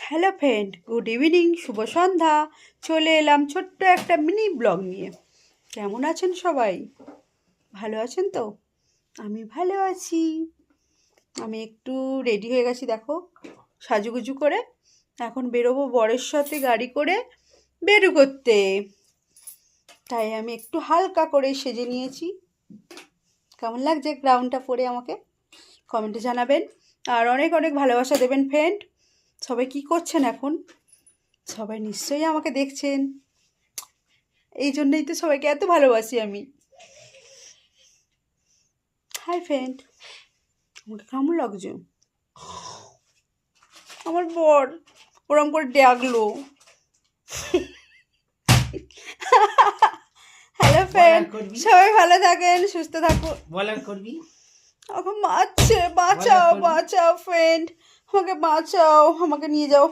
Hello friend, good evening, শুভ সন্ধ্যা। চলে এলাম ছোট্ট একটা মিনি ব্লগ নিয়ে। কেমন আছেন সবাই? ভালো আছেন তো? আমি ভালো আছি। আমি একটু রেডি হয়ে গেছি, দেখো, সাজুগুজু করে। এখন বেরোবো বরের সাথে গাড়ি করে বেরু করতে। তাই আমি একটু হালকা করে সেজে নিয়েছি। কেমন লাগছে গ্রাউন্ডটা পরে আমাকে? কমেন্টে জানাবেন। আর অনেক অনেক ভালোবাসা দেবেন ফ্রেন্ড। সবাই কি করছেন এখন? সবাই নিশ্চয়ই আমাকে দেখছেন, এই জন্যই তো সবাইকে এত ভালোবাসি আমি। হাই ফ্রেন্ড, আমাকে কেমন লাগছে? আমার বর ওরম করে ডাকলো। হ্যালো ফ্রেন্ড, সবাই ভালো থাকেন, সুস্থ থাকুন। বলার করবি আমাকে মারছে, বাঁচাও বাঁচাও ফ্রেন্ড, আমাকে বাঁচাও, আমাকে নিয়ে যাও।